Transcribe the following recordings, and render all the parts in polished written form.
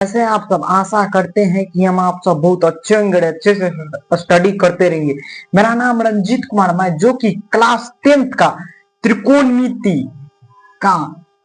ऐसे आप सब आशा करते हैं कि हम आप सब बहुत अच्छे होंगे, अच्छे से स्टडी करते रहेंगे। मेरा नाम रंजीत कुमार, मैं जो कि क्लास 10th का त्रिकोणमिति का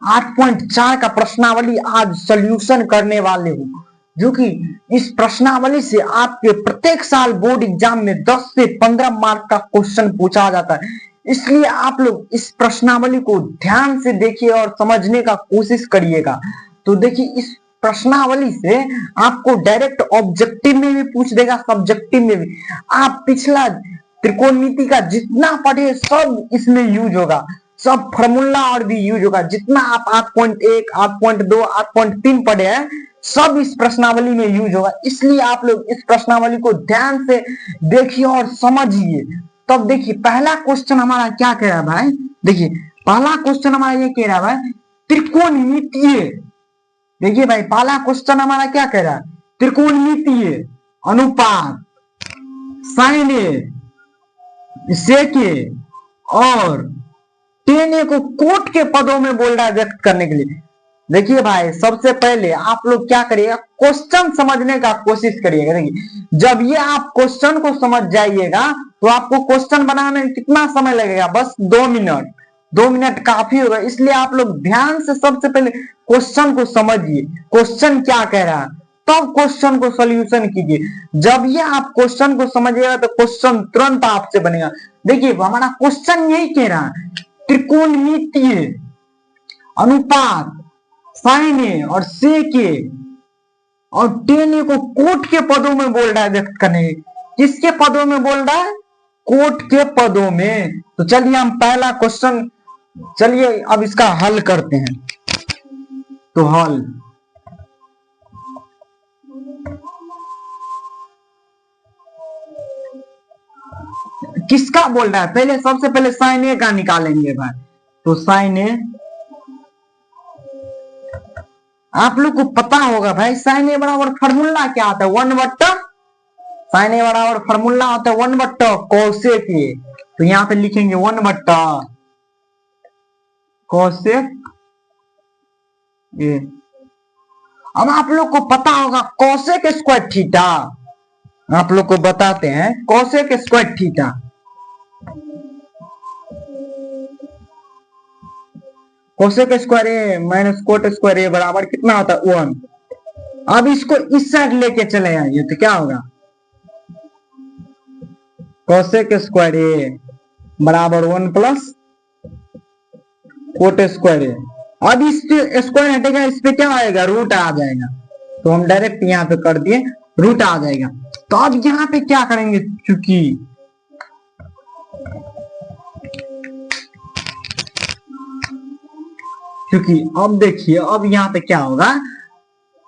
8.4 का प्रश्नावली आज सॉल्यूशन करने वाले हूँ, जो कि इस प्रश्नावली से आपके प्रत्येक साल बोर्ड एग्जाम में 10 से 15 मार्क का क्वेश्चन पूछा जाता है। इसलिए आप लोग इस प्रश्नावली को ध्यान से देखिए और समझने का कोशिश करिएगा। तो देखिए, इस प्रश्नावली से आपको डायरेक्ट ऑब्जेक्टिव में भी पूछ देगा, सब्जेक्टिव में भी। आप पिछला त्रिकोणमिति का जितना पढ़े सब इसमें यूज होगा, सब फॉर्मूला और भी यूज होगा। जितना आप 8.1, 8.2, 8.3 पढ़े हैं सब इस प्रश्नावली में यूज होगा। इसलिए आप लोग इस प्रश्नावली को ध्यान से देखिए और समझिए। तब देखिए, पहला क्वेश्चन हमारा क्या कह रहा है भाई। देखिए, पहला क्वेश्चन हमारा ये कह रहा है भाई, त्रिकोणमितीय। देखिए भाई, पहला क्वेश्चन हमारा क्या कह रहा है, त्रिकोणमितीय अनुपात साइन ए सेक ए और टेन ए को कोट के पदों में बोल रहा है व्यक्त करने के लिए। देखिए भाई, सबसे पहले आप लोग क्या करिएगा, क्वेश्चन समझने का कोशिश करिएगा। देखिए, जब ये आप क्वेश्चन को समझ जाइएगा तो आपको क्वेश्चन बनाने में कितना समय लगेगा, बस 2 मिनट। 2 मिनट काफी होगा। इसलिए आप लोग ध्यान से सबसे पहले क्वेश्चन को समझिए, क्वेश्चन क्या कह रहा है, तब क्वेश्चन को सॉल्यूशन कीजिए। जब ये आप क्वेश्चन को समझिएगा तो क्वेश्चन तुरंत आपसे बनेगा। देखिए, हमारा क्वेश्चन यही कह रहा है, त्रिकोणमितीय अनुपात साइन ए और सेक ए और टेन ए को कोट के पदों में बोल रहा है व्यक्त करने। किसके पदों में बोल रहा है, कोट के पदों में। तो चलिए हम पहला क्वेश्चन, चलिए अब इसका हल करते हैं। तो हल, किसका बोल रहा है, पहले सबसे पहले साइन ए का निकालेंगे भाई। तो साइन ए, आप लोग को पता होगा भाई, साइन ए बराबर फॉर्मूला क्या आता है, 1/, साइन ए बराबर फॉर्मूला होता है 1/, कोसेक ए। तो यहां पे लिखेंगे 1/, कोसेक ए। अब आप लोग को पता होगा कोसेक स्क्वायर थीटा, आप लोग को बताते हैं cosec square theta. Cosec square A minus cot square A बराबर कितना होता है, 1। अब इसको इस साइड लेके चले आइए तो क्या होगा, कोसेक स्क्वायर ए बराबर 1 प्लस कोट स्क्वायर ए। अब इस पे स्क्वायर हटेगा, इस पे क्या आएगा, रूट आ जाएगा। तो हम डायरेक्ट यहाँ पे कर दिए, रूट आ जाएगा। तो अब यहाँ पे क्या करेंगे, क्योंकि अब देखिए, अब यहाँ पे क्या होगा,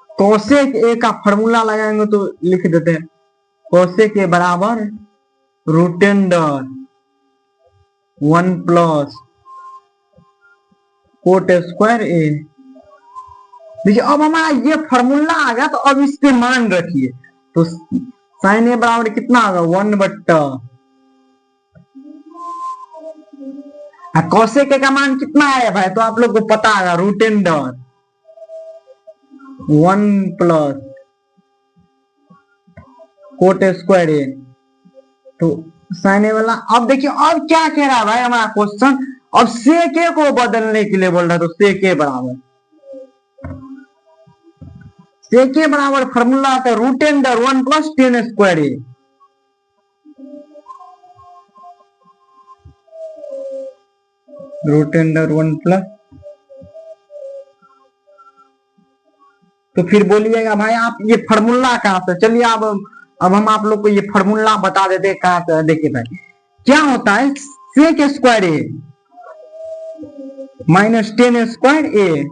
कोसेक ए का फॉर्मूला लगाएंगे तो लिख देते हैं कोसेक ए बराबर root under 1 plus cot square A. देखिए, अब हमारा ये फॉर्मूला आ गया। तो अब इस पे मान रखिए, तो साइन ए बराबर कितना होगा, 1/, कोसेक का मान कितना है भाई, तो आप लोग को पता है root under 1 plus cot square A. तो साइन ए वाला, अब देखिए अब क्या कह रहा है भाई हमारा क्वेश्चन, अब सेक ए को बदलने के लिए बोल रहा है। तो सेक ए बराबर फॉर्मूला आता है root under 1 plus tan square A. Root under 1 plus, तो फिर बोलिएगा भाई आप ये फॉर्मूला कहां से। चलिए अब हम आप लोग को ये फॉर्मूला बता देते हैं कहां से। देखिए भाई, क्या होता है, sec square A minus tan square A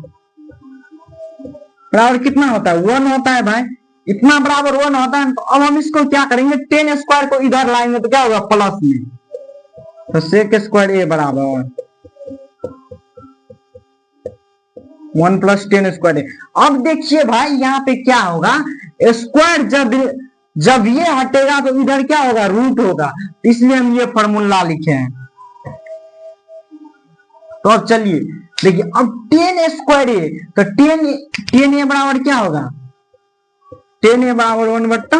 बराबर कितना होता है, 1 होता है भाई। इतना बराबर 1 होता है। तो अब हम इसको क्या करेंगे, टेन स्क्वायर को इधर लाएंगे तो क्या होगा, प्लस में। तो सेक स्क्वायर ए बराबर 1 प्लस टेन स्क्वायर ए। अब देखिए भाई, यहाँ पे क्या होगा, स्क्वायर जब ये हटेगा तो इधर क्या होगा, रूट होगा। इसलिए हम ये फॉर्मूला लिखे हैं। तो अब चलिए देखिए, अब टेन स्क्वायर ए, तो टेन ए बराबर क्या होगा, टेन ए बराबर 1 बट्टा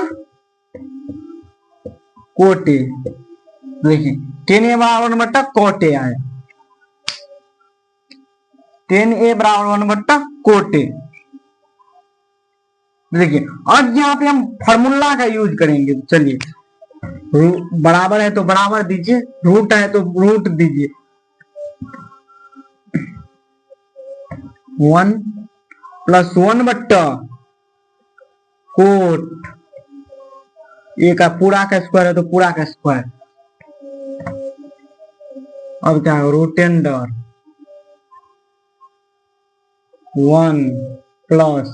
कोट ए। देखिए टेन ए बराबर 1 बट्टा कोट ए आया, टेन ए बराबर 1 बट्टा कोट ए। देखिए अब यहाँ पे हम फॉर्मूला का यूज करेंगे। चलिए बराबर है तो बराबर दीजिए, रूट है तो रूट दीजिए। 1 + 1 बट्टा कोट ए का पूरा का स्क्वायर है तो पूरा का स्क्वायर। अब क्या है, रूट अंडर 1 +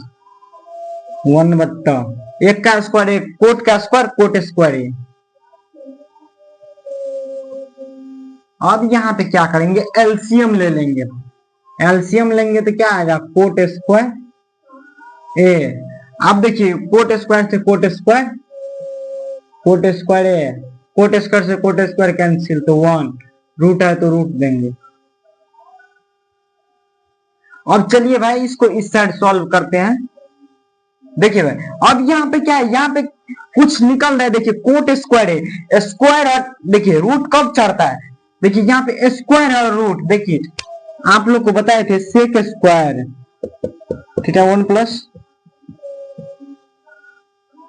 1 बट्टा एक का स्क्वायर, एक कोट का स्क्वायर, कोट स्क्वायर ए। अब यहाँ पे क्या करेंगे, एलसीएम ले लेंगे। एलसीएम लेंगे तो क्या आएगा, कोट स्क्वायर ए। अब देखिए कोट स्क्वायर से कोट स्क्वायर, कोट स्क्वायर ए, कोट स्क्वायर से कोट स्क्वायर कैंसिल तो 1, रूट है तो रूट देंगे। अब चलिए भाई इसको इस साइड सॉल्व करते हैं। देखिए भाई अब यहाँ पे क्या है, यहाँ पे कुछ निकल रहा है। देखिए कोट स्क्वायर है, स्क्वायर और देखिए रूट कब चढ़ता है। देखिए यहाँ पे स्क्वायर और रूट, देखिए आप लोग को बताए थे सेक स्क्वायर थीटा 1 +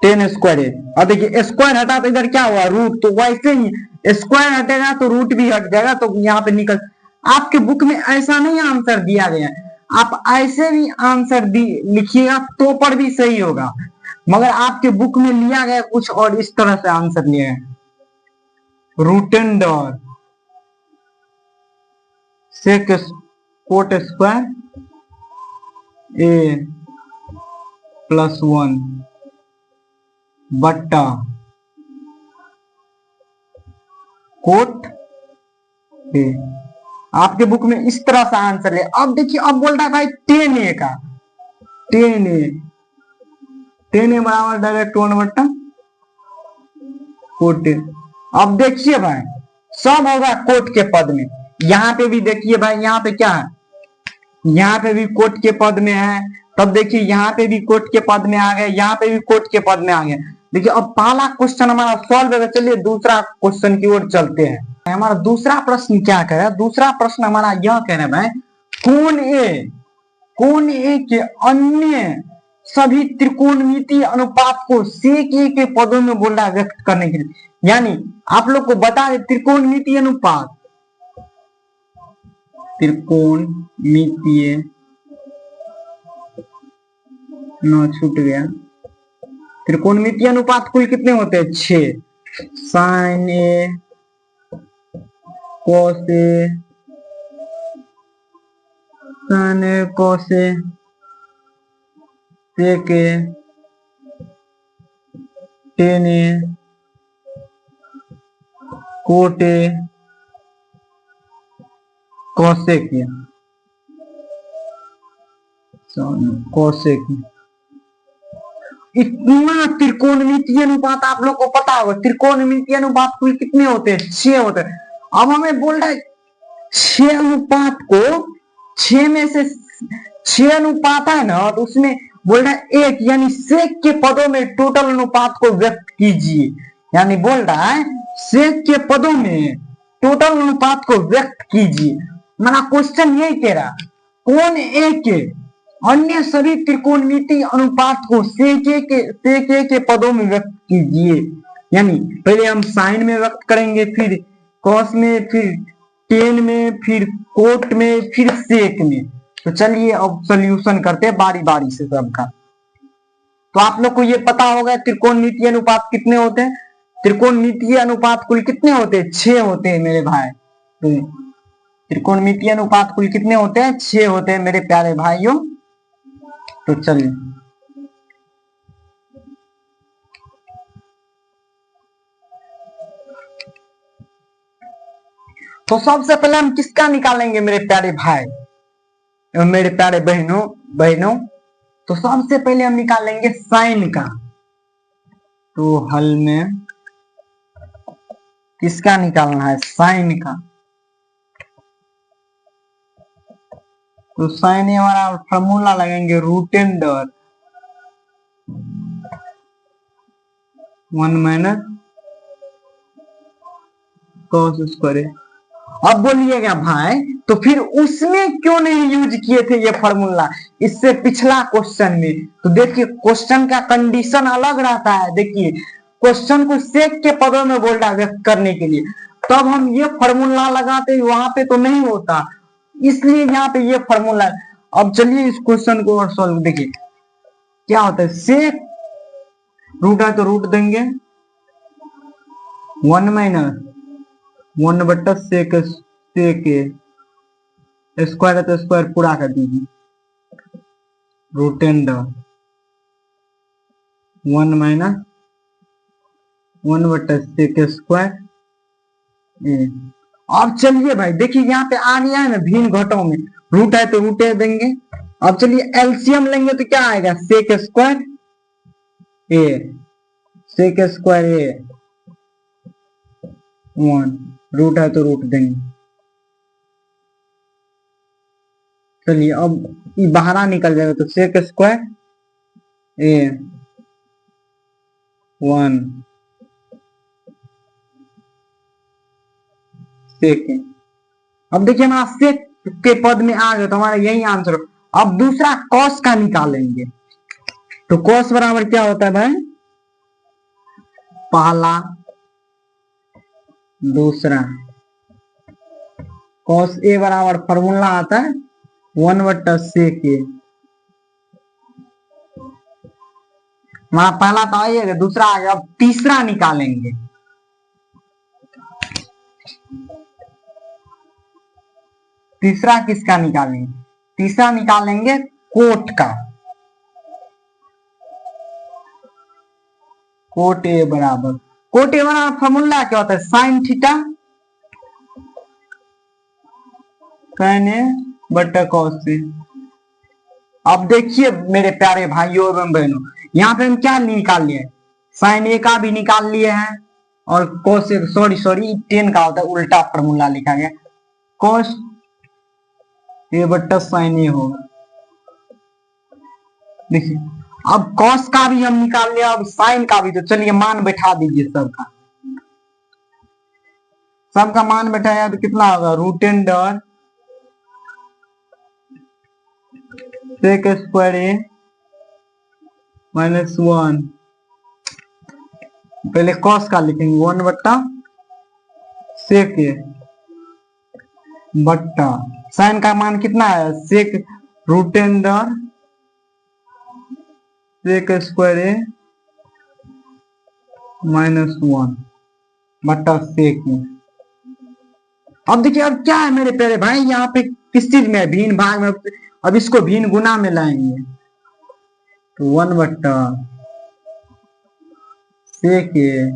10 स्क्वायर है। और देखिए स्क्वायर हटा तो इधर क्या हुआ, रूट। तो वैसे ही स्क्वायर हटेगा तो रूट भी हट जाएगा, तो यहाँ पे निकल। आपके बुक में ऐसा नहीं आंसर दिया गया है, आप ऐसे भी आंसर लिखिएगा तो पर भी सही होगा, मगर आपके बुक में लिया गया कुछ और इस तरह से आंसर लिया है। रूट अंडर सेक कोट स्क्वायर ए + 1 बट्टा कोट ए। आपके बुक में इस तरह से आंसर है। अब देखिए अब बोल रहा है भाई 10 ए का, 10 ए, 10 ए बराबर डायरेक्ट 1 बट्टा कोट ए। अब देखिए भाई सब होगा कोट के पद में। यहाँ पे भी देखिए भाई, यहाँ पे क्या है, यहाँ पे भी कोट के पद में है। तब देखिए यहाँ पे भी कोट के पद में आ गए, यहाँ पे भी कोट के पद में आ गए। देखिए अब पहला क्वेश्चन हमारा सॉल्व है। चलिए दूसरा क्वेश्चन की ओर चलते हैं। हमारा दूसरा प्रश्न क्या कह रहा है, दूसरा प्रश्न हमारा यह कह रहा है भाई कोण ए के अन्य सभी त्रिकोणमितीय अनुपात को सेक ए के पदों में बोल रहा है व्यक्त करने के लिए। यानी आप लोग को बता दें त्रिकोणमितीय अनुपात, त्रिकोणमितीय न छूट गया, त्रिकोणमितीय अनुपात कुल कितने होते हैं, 6। Sine A cos A, sine A cos A, sec A, tan A, cot A, cosec A, cosec A. इतना त्रिकोणमितीय अनुपात आप लोग को पता होगा। त्रिकोणमितीय अनुपात कुल कितने होते हैं, 6 होते हैं। अब हमें बोल रहा है 6 अनुपात को, 6 में से 6 अनुपात है ना, तो उसमें बोल रहा है 1 यानी सेक के पदों में टोटल अनुपात को व्यक्त कीजिए। यानी बोल रहा है सेक के पदों में टोटल अनुपात को व्यक्त कीजिए। मेरा क्वेश्चन यही कह रहा, कोण ए के अन्य सभी त्रिकोणमितीय अनुपात को सेक ए के पदों में व्यक्त कीजिए। यानी पहले हम साइन में व्यक्त करेंगे, फिर कॉस में, फिर टेन में, फिर कोट में, फिर सेक में। तो चलिए अब सॉल्यूशन करते हैं बारी बारी से सबका। तो आप लोग को ये पता होगा त्रिकोणमितीय अनुपात कितने होते हैं। त्रिकोणमितीय अनुपात कुल कितने होते हैं, 6 होते हैं मेरे भाई। त्रिकोणमितीय अनुपात कुल कितने होते हैं, 6 होते हैं मेरे प्यारे भाइयों। तो चलिए तो सबसे पहले हम किसका निकालेंगे मेरे प्यारे भाई, मेरे प्यारे बहनों। तो सबसे पहले हम निकालेंगे साइन का। तो हल में किसका निकालना है, साइन का। तो साइन ए हमारा फॉर्मूला लगेंगे root under 1 minus cos square. अब बोलिएगा भाई तो फिर उसमें क्यों नहीं यूज किए थे ये फॉर्मूला इससे पिछला क्वेश्चन में? तो देखिए क्वेश्चन का कंडीशन अलग रहता है। देखिए क्वेश्चन को सेक के पदों में बोल रहा व्यक्त करने के लिए, तब हम ये फॉर्मूला लगाते वहां पे तो नहीं होता, इसलिए यहाँ पे ये फॉर्मूला। अब चलिए इस क्वेश्चन को और सॉल्व देखिए क्या होता है। सेक रूट है तो रूट देंगे 1 माइनस 1 बट्टा सेक स्क्वायर है तो स्क्वायर पूरा कर दीजिए रूट अंडर 1 माइनस 1 बट्टा सेक स्क्वायर। अब चलिए भाई देखिए यहाँ पे आ गया है ना भिन्न घटों में, रूट है तो रूट देंगे। अब चलिए एलसीएम लेंगे तो क्या आएगा सेक स्क्वायर ए, सेक स्क्वायर ए 1, रूट है तो रूट देंगे। चलिए अब ये बाहर निकल जाएगा तो सेक स्क्वायर ए 1 सेक। अब देखिए हमारा सेक के पद में आ गए तो हमारा यही आंसर। अब दूसरा कॉस का निकालेंगे तो कॉस बराबर क्या होता है भाई, पहला दूसरा कॉस ए बराबर फॉर्मूला आता है 1 बट्टा सेक ए। हमारा पहला तो आइएगा, दूसरा आ गया। अब तीसरा निकालेंगे, तीसरा किसका निकालेंगे? तीसरा निकालेंगे कोट का। कोट ए बराबर फॉर्मूला क्या होता है साइन थीटा साइन ए बट्टा कॉस ए। अब देखिए मेरे प्यारे भाइयों एवं बहनों, यहाँ पे हम क्या निकाल लिए, साइन ए का भी निकाल लिए हैं और कॉस ए, सॉरी 10 का होता है, उल्टा फॉर्मूला लिखा गया कॉस ए बट्टा साइन ए होगा। देखिए अब कॉस का भी हम निकाल लिया, अब साइन का भी। तो चलिए मान बैठा दीजिए सबका मान बैठाया तो कितना होगा root under sec square A minus 1। पहले कॉस का लिखेंगे 1 बट्टा सेक ए बट्टा साइन का मान कितना है सेक root under sec square A minus 1 बट्टा सेक ए। अब देखिए अब क्या है मेरे प्यारे भाई, यहाँ पे किस चीज में भिन्न भाग में, अब इसको भिन्न गुना में लाएंगे तो 1 बट्टा सेक ए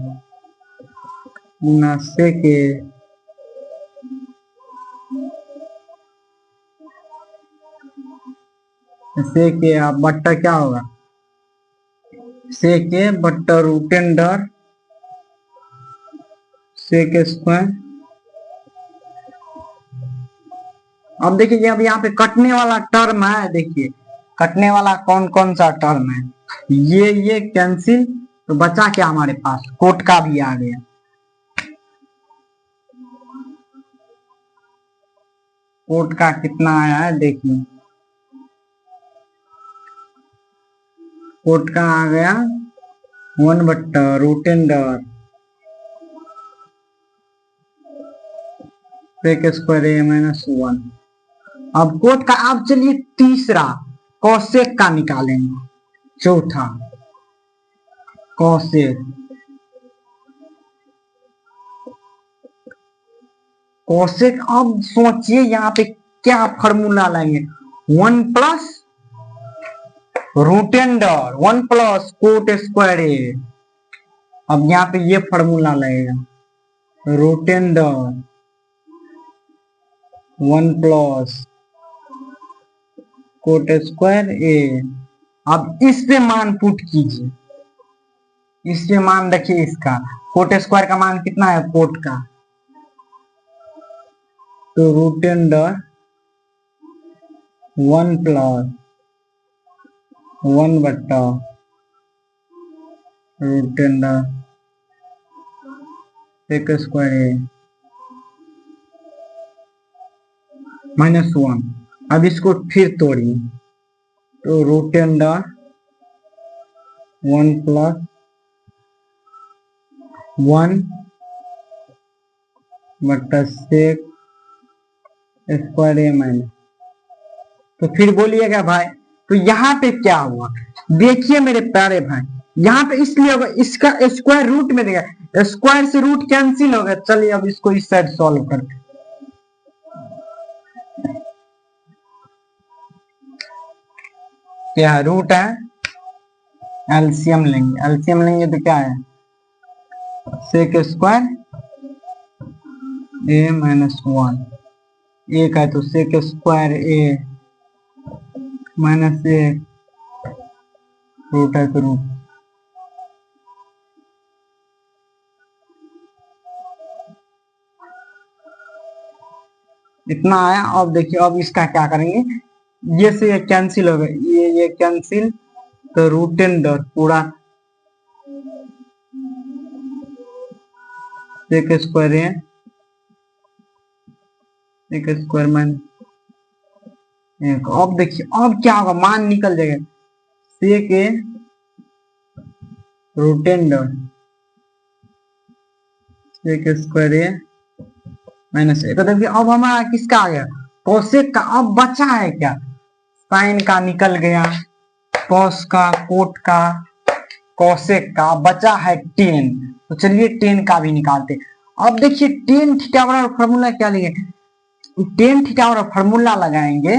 गुना सेक ए सेक ए आप बट्टा क्या होगा सेक ए बट्टा रूट अंडर सेक स्क्वायर। अब देखिए अब यहाँ पे कटने वाला टर्म है, देखिए कटने वाला कौन कौन सा टर्म है, ये कैंसिल, तो बचा क्या हमारे पास कोट का भी आ गया। कोट का कितना आया है देखिए, कोट का आ गया 1 बट्टा root under sec square A minus 1। अब कोट का, अब चलिए तीसरा कॉसेक का निकालेंगे, चौथा कॉसेक। कॉसेक अब सोचिए यहाँ पे क्या फॉर्मूला लाएंगे 1 plus root under 1 plus cot square A. अब यहाँ पे ये फॉर्मूला लगेगा root under 1 plus cot square A. अब इस पे मान पुट कीजिए, इस पे मान रखिए इसका, कोट स्क्वायर का मान कितना है कोट का, तो रूट अंडर 1 प्लस 1 बट्टा रूट अंडर सेक स्क्वायर ए -1। अब इसको फिर तोड़िए तो रूट अंडर 1 + 1 बटा सेक स्क्वायर ए माइनस। तो फिर बोलिएगा भाई, तो यहाँ पे क्या हुआ? देखिए मेरे प्यारे भाई, यहाँ पे इसलिए होगा, इसका स्क्वायर रूट में देगा, स्क्वायर से रूट कैंसिल हो गया। चलिए अब इसको इस साइड सॉल्व करते हैं। क्या रूट है? एलसीएम लेंगे, एलसीएम लेंगे तो क्या है? सेक स्क्वायर ए -1 एक है तो सेक स्क्वायर ए -1 रूट है तो रूट। इतना आया। अब देखिए अब इसका क्या करेंगे, ये से ये कैंसिल हो गया, ये कैंसिल, तो रूट अंडर पूरा सेक स्क्वायर ए सेक स्क्वायर माइनस एक। अब देखिए अब क्या होगा, मान निकल जाएगा, सेक ए रूट अंडर सेक स्क्वायर ए -1। तो देखिए अब हमारा किसका आ गया? कोसेक का। अब बचा है क्या? साइन का निकल गया, कॉस का, कोट का, कोसेक का, बचा है टेन। तो चलिए टेन का भी निकालते। अब देखिए टेन थीटा वाला फॉर्मूला क्या लिखे, टेन थीटा वाला फॉर्मूला लगाएंगे,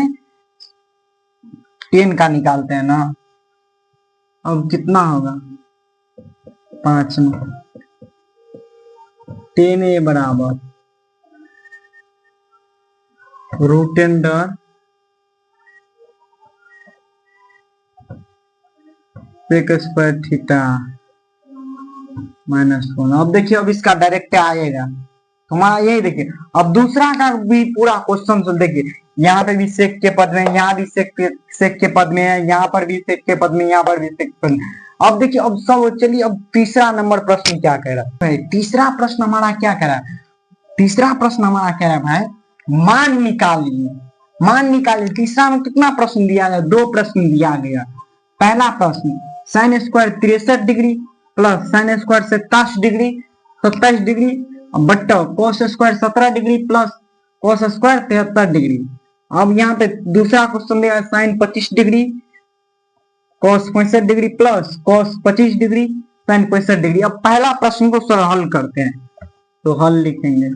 टेन का निकालते हैं ना। अब कितना होगा? 5 में टेन ए बराबर root under sec square theta -1। अब देखिए अब इसका डायरेक्ट आएगा, हमारा यही देखिए। अब दूसरा का भी पूरा क्वेश्चन सुन देखिए, यहाँ पे भी सेक के पद में, यहाँ भी सेक के पद में है, यहाँ पर भी सेक के पद में, यहाँ पर भी सेक के पद में। अब देखिए अब सब, चलिए अब तीसरा नंबर प्रश्न क्या कह रहा है? तीसरा प्रश्न हमारा क्या कह रहा है? तीसरा प्रश्न हमारा कह रहा है भाई, मान निकालिए, मान निकालिए। तीसरा में कितना प्रश्न दिया गया? 2 प्रश्न दिया गया। पहला प्रश्न sine square 63 degree plus sine square 27 degree 27 degree बट्टा cos square 17 degree plus cos square 73 degree. अब यहाँ पे दूसरा क्वेश्चन दिया sine 25 degree cos 65 degree plus cos 25 degree sine 65 degree. अब पहला प्रश्न को सर हल करते हैं, तो हल लिखेंगे।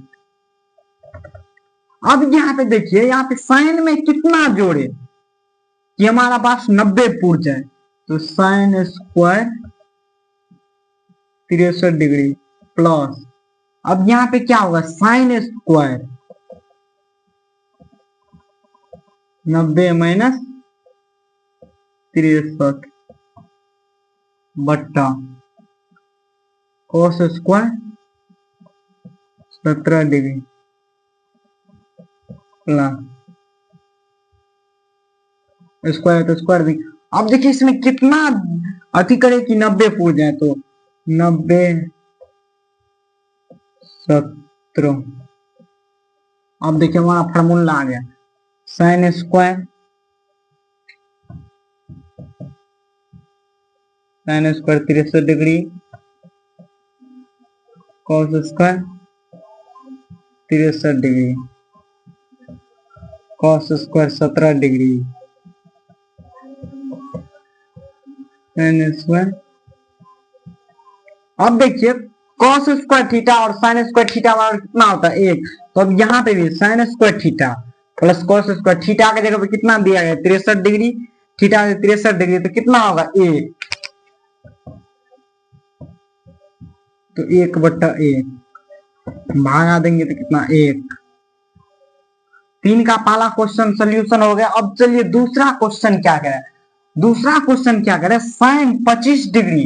अब यहाँ पे देखिए, यहाँ पे साइन में कितना जोड़े कि हमारा पास 90 पूर्व जाए, तो साइन स्क्वायर 63 डिग्री प्लस, अब यहाँ पे क्या होगा, साइन स्क्वायर 90 माइनस 63 बट्टा cos square 17 degree plus square तो स्क्वायर भी। अब देखिए इसमें कितना अति करे कि 90 पूछ जाए, तो 90 17। अब देखिए हमारा फॉर्मूला आ गया, sign square 63 degree cos square 63 degree cos square 17 degree sine square. अब देखिए कॉस स्क्वायर थीटा और साइन स्क्वायर थीटा वाला कितना होता है? 1। तो अब यहाँ पे भी sine square theta plus cos square, theta के जगह पे कितना दिया गया? 63 डिग्री, थीटा 63 डिग्री, तो कितना होगा? 1। तो 1/1 भागा देंगे तो कितना? 1। 3 का पहला क्वेश्चन सोल्यूशन हो गया। अब चलिए दूसरा क्वेश्चन क्या करें? दूसरा क्वेश्चन क्या करें? Sine 25 degree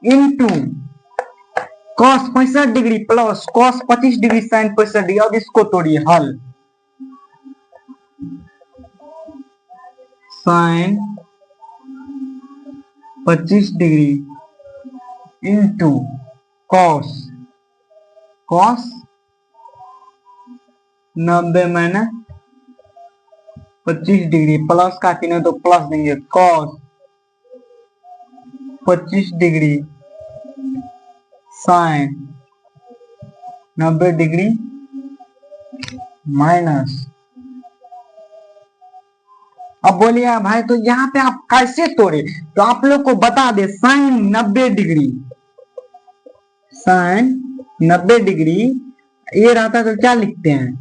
into cos 65 degree plus cos 25 degree sine 65 degree. अब इसको तोड़िए, हल। Sine 25 degree into cos cos 90 minus 25 degree, plus का चिन्ह तो प्लस देंगे, cos 25 degree sine 90 degree minus. अब बोलिए भाई तो यहाँ पे आप कैसे तोड़े, तो आप लोग को बता दे साइन 90 डिग्री, साइन 90 डिग्री ये रहता है तो क्या लिखते हैं,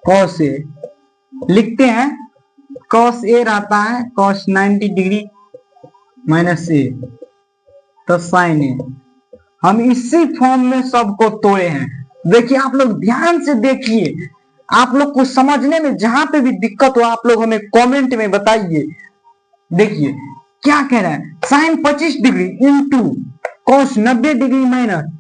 कॉस ए लिखते हैं, कॉस ए रहता है कॉस 90 डिग्री माइनस ए तो साइन ए। हम इसी फॉर्म में सबको तोड़े हैं। देखिए आप लोग ध्यान से देखिए, आप लोग को समझने में जहां पे भी दिक्कत हो आप लोग हमें कमेंट में बताइए। देखिए क्या कह रहा है, sine 25 degree into cos 90 degree minus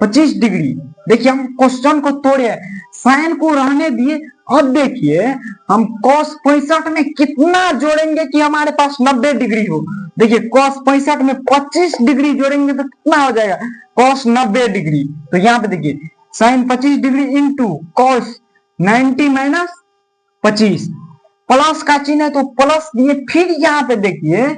25 degree. देखिए हम क्वेश्चन को तोड़े, साइन को रहने दिए। अब देखिए हम कॉस 65 में कितना जोड़ेंगे कि हमारे पास 90 डिग्री हो। देखिए कॉस 65 में 25 डिग्री जोड़ेंगे तो कितना हो जाएगा, कॉस 90 डिग्री। तो यहाँ पे देखिए sine 25 degree into cos 90 minus 25, plus का चिन्ह है तो प्लस दिए। फिर यहाँ पे देखिए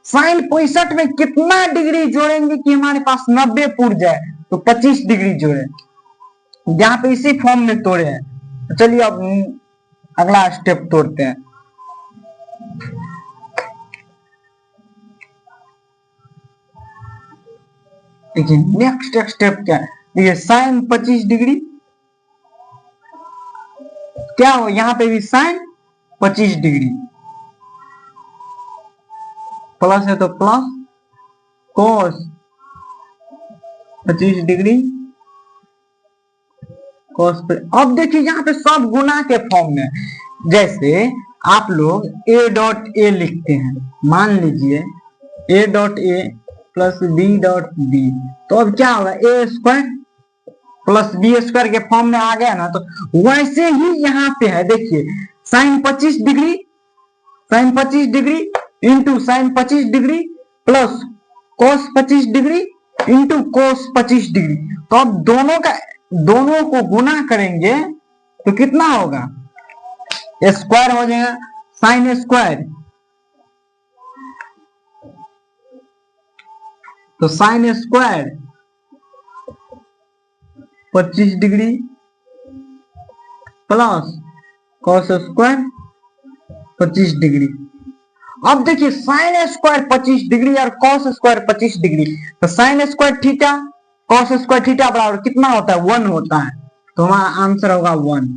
साइन 65 में कितना डिग्री जोड़ेंगे कि हमारे पास 90 पूर जाए, तो 25 डिग्री जोड़े। यहाँ पे इसी फॉर्म में तोड़े हैं। तो चलिए अब अगला स्टेप तोड़ते हैं। देखिए नेक्स्ट स्टेप क्या है, देखिए साइन 25 डिग्री क्या हो, यहाँ पे भी साइन 25 डिग्री प्लस है तो प्लस कॉस 25 डिग्री कॉस पे। अब देखिए यहाँ पे सब गुना के फॉर्म में, जैसे आप लोग a डॉट ए लिखते हैं, मान लीजिए a dot A plus B dot B, तो अब क्या होगा A square plus B square के फॉर्म में आ गया ना। तो वैसे ही यहाँ पे है, देखिए sine 25 degree, sine 25 degree into sine 25 degree plus cos 25 degree into cos 25 degree. तो अब दोनों को गुना करेंगे तो कितना होगा, स्क्वायर हो जाएगा, साइन स्क्वायर तो sine square 25 degree plus cos square 25 degree. अब देखिए साइन स्क्वायर 25 डिग्री और कॉस स्क्वायर 25 डिग्री, तो sine square theta cos square theta बराबर कितना होता है, 1 होता है। तो हमारा आंसर होगा 1।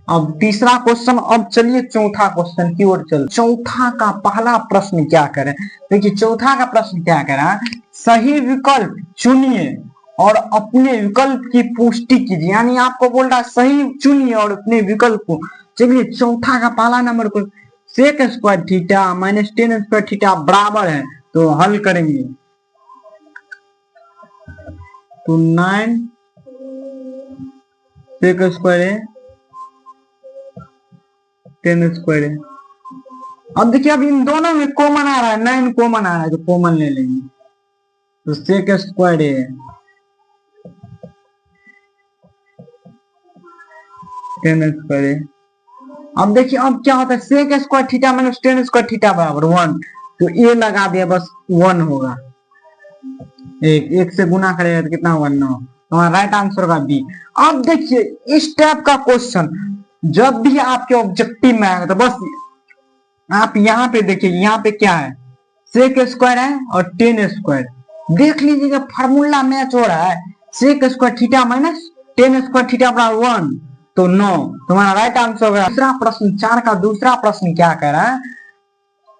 अब तीसरा क्वेश्चन, अब चलिए चौथा क्वेश्चन की ओर चल। चौथा का पहला प्रश्न क्या करें, देखिए चौथा का प्रश्न क्या करा, सही विकल्प चुनिए और अपने विकल्प की पुष्टि कीजिए। यानी आपको बोल रहा है सही चुनिए और अपने विकल्प को। चलिए चौथा का पहला नंबर को sec square theta minus tan square theta बराबर है, तो हल करेंगे तो 9 सेक स्क्वायर है 10 स्क्वायर है। अब देखिए अब इन दोनों में कॉमन आ रहा है, 9 कॉमन आ रहा है तो कॉमन ले लेंगे, तो सेक स्क्वायर है 10 स्क्वायर है। अब देखिए अब क्या होता है, sec square theta minus 10 square theta बराबर 1, तो ये लगा दिया बस 1 होगा। एक से गुना करेगा तो कितना होगा 9, तो हमारा राइट आंसर होगा बी। अब देखिए इस टाइप का क्वेश्चन जब भी आपके ऑब्जेक्टिव में आएगा तो बस आप यहाँ पे देखिए, यहाँ पे क्या है सेक स्क्वायर है और 10 स्क्वायर, देख लीजिएगा फार्मूला मैच हो रहा है, sec square theta minus 10 square theta बराबर 1, तो 9, तुम्हारा राइट आंसर होगा। दूसरा प्रश्न 4 का दूसरा प्रश्न क्या कह रहा है,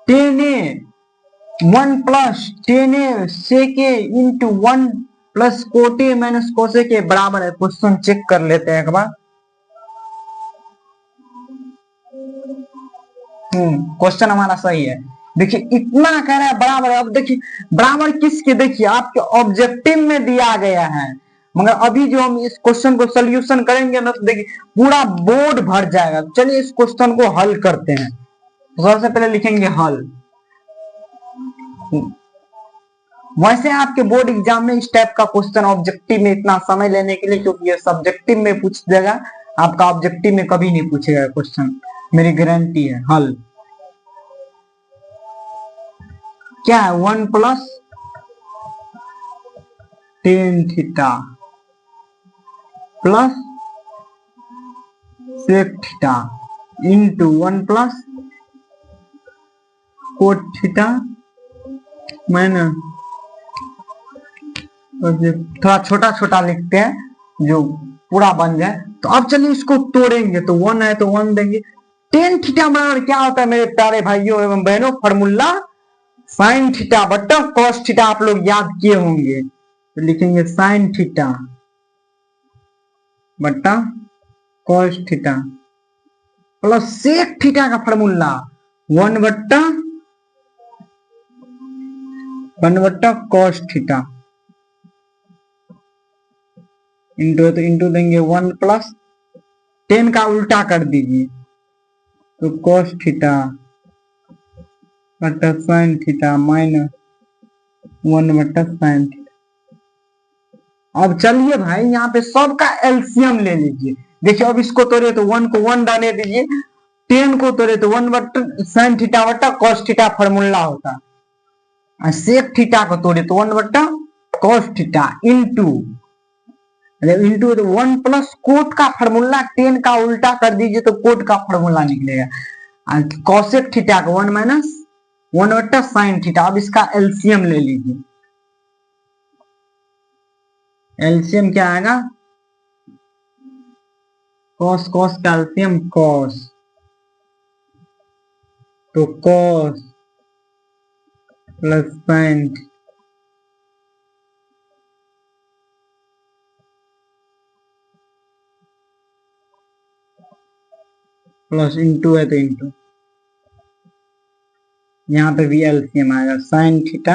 10a 1 plus 10a sec a into 1 plus cot a minus cosec a बराबर है। क्वेश्चन चेक कर लेते हैं एक बार। क्वेश्चन हमारा सही है। देखिए इतना कह रहा है बराबर। अब देखिए बराबर किसके, देखिए आपके ऑब्जेक्टिव में दिया गया है, मगर अभी जो हम इस क्वेश्चन को सोल्यूशन करेंगे ना तो देखिए पूरा बोर्ड भर जाएगा। चलिए इस क्वेश्चन को हल करते हैं। सबसे पहले लिखेंगे हल, वैसे आपके बोर्ड एग्जाम में इस टाइप का क्वेश्चन ऑब्जेक्टिव में इतना समय लेने के लिए, क्योंकि ये सब्जेक्टिव में पूछ देगा, आपका ऑब्जेक्टिव में कभी नहीं पूछेगा क्वेश्चन, मेरी गारंटी है। हल क्या है, 1 plus tan theta plus sec theta into 1 plus cot theta minus, थोड़ा छोटा छोटा लिखते हैं जो पूरा बन जाए। तो अब चलिए इसको तोड़ेंगे, तो 1 है तो 1 देंगे। टेन थीटा बराबर क्या होता है मेरे प्यारे भाइयों एवं बहनों, फॉर्मूला साइन थीटा बट्टा कॉस थीटा, आप लोग याद किए होंगे। तो लिखेंगे साइन थीटा बट्टा cos theta plus sec theta का फॉर्मूला 1 बट्टा कॉस थीटा इंटू, तो इंटू देंगे 1 प्लस 10 का उल्टा कर दीजिए, तो कॉस थीटा बट्टा साइन थीटा माइनस 1 बट्टा साइन थीटा। अब चलिए भाई यहाँ पे सबका एलसीएम ले लीजिए। देखिए अब इसको तोड़े तो 1 को 1 डालने दीजिए, 10 को तोड़े तो 1 बट्टा साइन थीटा बट्टा कॉस थीटा फॉर्मूला होता है। सेक थीटा को तोड़े तो 1 बट्टा कॉस थीटा इंटू, इंटू तो 1 प्लस कोट का फॉर्मूला 10 का उल्टा कर दीजिए तो कोट का फॉर्मूला निकलेगा। कॉसेक थीटा का 1 माइनस 1 बट्टा साइन थीटा। अब इसका एलसीएम ले लीजिए, एलसीएम क्या आएगा, कॉस कॉस का एलसीएम कॉस, तो cos plus sign plus into है तो इंटू, यहाँ पे भी एलसीएम आएगा साइन थीटा।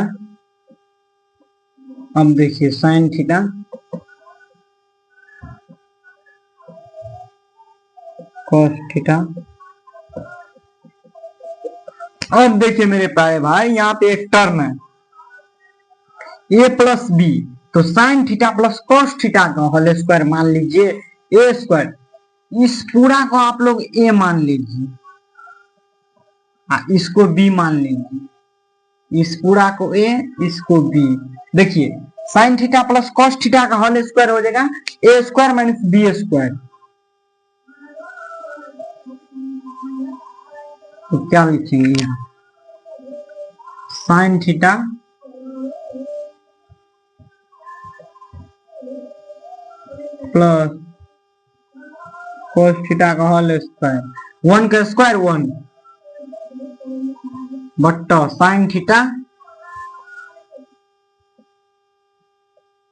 अब देखिए साइन थीटा कॉस थीटा। अब देखिए मेरे प्यारे भाई यहाँ पे एक टर्म है ए प्लस बी, तो sign theta plus cos theta का होल स्क्वायर मान लीजिए ए स्क्वायर, इस पूरा को आप लोग ए मान लीजिए, इसको बी मान लीजिए, इस पूरा को ए इसको बी। देखिए sine theta plus cos theta का होल स्क्वायर हो जाएगा A square minus B square. तो क्या लिखेंगे यहाँ, sine theta plus cos theta का होल स्क्वायर, 1 का स्क्वायर 1 बट्टा sine theta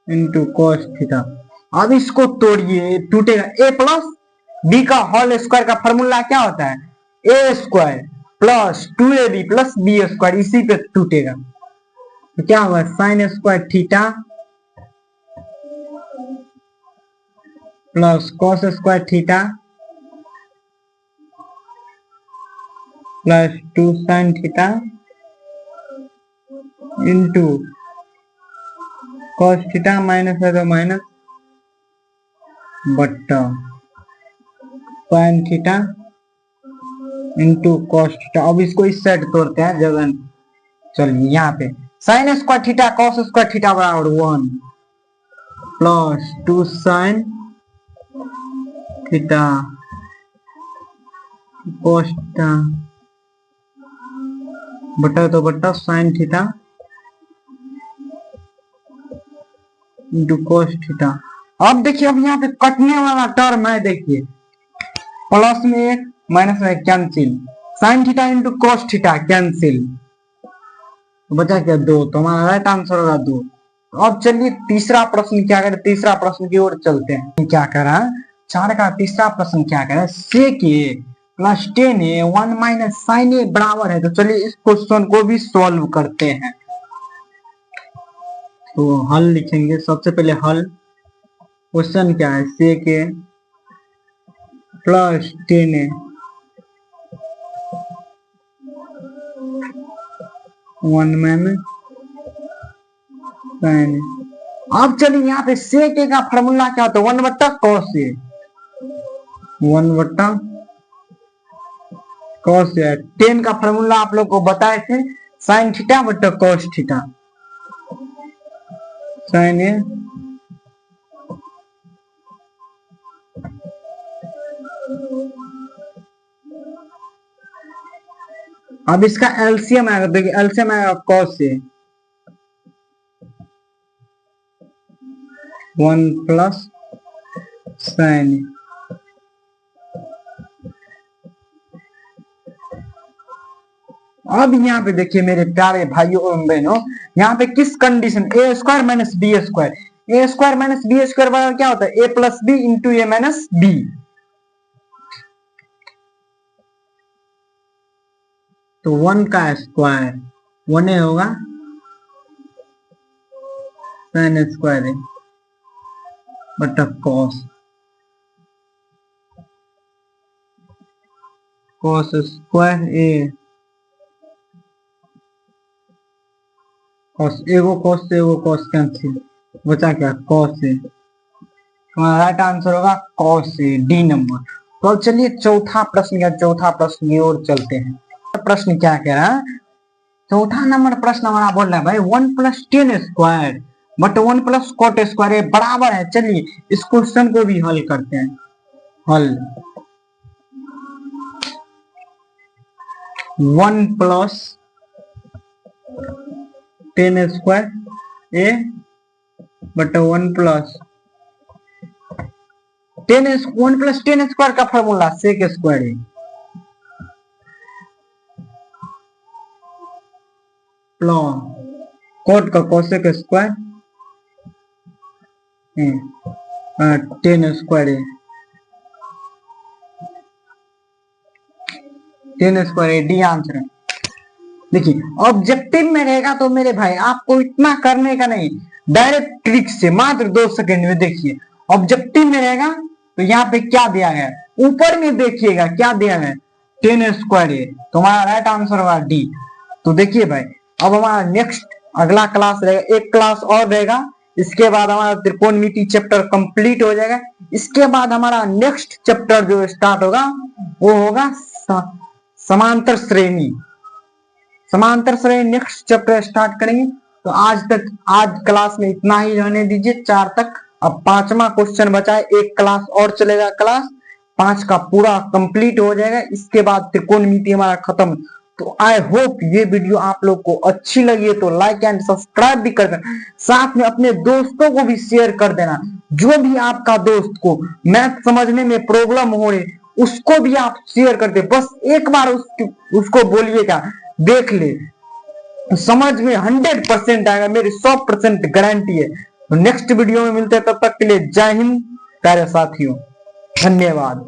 into cos theta. अब इसको तोड़िए, टूटेगा ए प्लस बी का होल स्क्वायर का फॉर्मूला क्या होता है, A square plus 2ab plus B square, इसी पे टूटेगा। तो क्या हुआ, sine square theta plus cos square theta plus 2 sign theta into cos theta minus है तो माइनस बट्टा sine theta into cos theta. अब इसको इस साइड तोड़ते हैं जगह, चलिए यहाँ पे sine square theta cos square theta बराबर 1 plus 2 sine theta cos theta बटा तो बटा sign theta into cos theta. अब देखिए अब यहाँ पे कटने वाला टर्म है, देखिए प्लस में 1 माइनस में cancel, sign theta into cos theta cancel, तो बचा क्या 2, तो हमारा राइट आंसर होगा 2। अब चलिए तीसरा प्रश्न क्या करें, तीसरा प्रश्न की ओर चलते हैं। क्या करा 4 का तीसरा प्रश्न क्या करें, सेक ए प्लस 10a 1 माइनस साइन ए बराबर है। तो चलिए इस क्वेश्चन को भी सॉल्व करते हैं। तो हल लिखेंगे, सबसे पहले हल, क्वेश्चन क्या है, सेक ए प्लस 10a 1 माइनस साइन। अब चलिए यहाँ पे सेक ए का फॉर्मूला क्या होता है, 1/cos ए, 1/cos ए। टेन का फॉर्मूला आप लोग को बताए थे, साइन थीटा बटा कॉस थीटा, साइन ए अब इसका एलसीएम आएगा, देखिए एलसीएम आएगा कॉस ए 1 प्लस साइन। अब यहाँ पे देखिए मेरे प्यारे भाइयों एवं बहनों, यहाँ पे किस कंडीशन, ए स्क्वायर माइनस बी स्क्वायर, ए स्क्वायर माइनस बी स्क्वायर बराबर क्या होता है, ए प्लस बी इंटू ए माइनस बी। तो 1 का स्क्वायर 1 होगा साइन स्क्वायर ए बटा कॉस, कॉस स्क्वायर ए, कॉस एगो कॉस से एगो कॉस कैंसिल, बचा क्या कॉस ए। हमारा राइट आंसर होगा कॉस ए, डी नंबर। तो चलिए चौथा प्रश्न या चौथा प्रश्न की ओर चलते हैं। प्रश्न क्या कह रहा है, चौथा नंबर प्रश्न हमारा बोल रहा है भाई 1 प्लस टेन स्क्वायर बट 1 प्लस कॉट स्क्वायर बराबर है। चलिए इस क्वेश्चन को भी हल करते हैं। हल 1 plus tan square A but 1 plus tan square का फॉर्मूला सेक स्क्वायर ए कोट का कोसेक स्क्वायर टेन स्क्वायर ए, टेन स्क्वायर ए, डी आंसर है। देखिए ऑब्जेक्टिव में रहेगा तो मेरे भाई आपको इतना करने का नहीं, डायरेक्ट ट्रिक से मात्र 2 सेकंड में देखिए। ऑब्जेक्टिव में रहेगा तो यहाँ पे क्या दिया गया है, ऊपर में देखिएगा क्या दिया गया है, टेन स्क्वायर ए, तो हमारा राइट आंसर होगा डी। तो देखिए भाई अब हमारा नेक्स्ट अगला क्लास रहेगा, एक क्लास और रहेगा, इसके बाद हमारा त्रिकोणमिति चैप्टर कंप्लीट हो जाएगा। इसके बाद हमारा नेक्स्ट चैप्टर जो स्टार्ट होगा वो होगा समांतर श्रेणी। समांतर श्रेणी नेक्स्ट चैप्टर स्टार्ट करेंगे। तो आज क्लास में इतना ही रहने दीजिए, 4 तक। अब 5वां क्वेश्चन बचा है, एक क्लास और चलेगा, क्लास 5 का पूरा कंप्लीट हो जाएगा। इसके बाद त्रिकोणमिति हमारा खत्म। तो आई होप ये वीडियो आप लोग को अच्छी लगी है तो लाइक एंड सब्सक्राइब भी कर देना, साथ में अपने दोस्तों को भी शेयर कर देना। जो भी आपका दोस्त को मैथ समझने में प्रॉब्लम हो रही उसको भी आप शेयर कर दे, बस एक बार उसको बोलिएगा देख ले, समझ में 100% आएगा, मेरी 100% गारंटी है। तो नेक्स्ट वीडियो में मिलते हैं, तब तक के लिए जय हिंद प्यारे साथियों, धन्यवाद।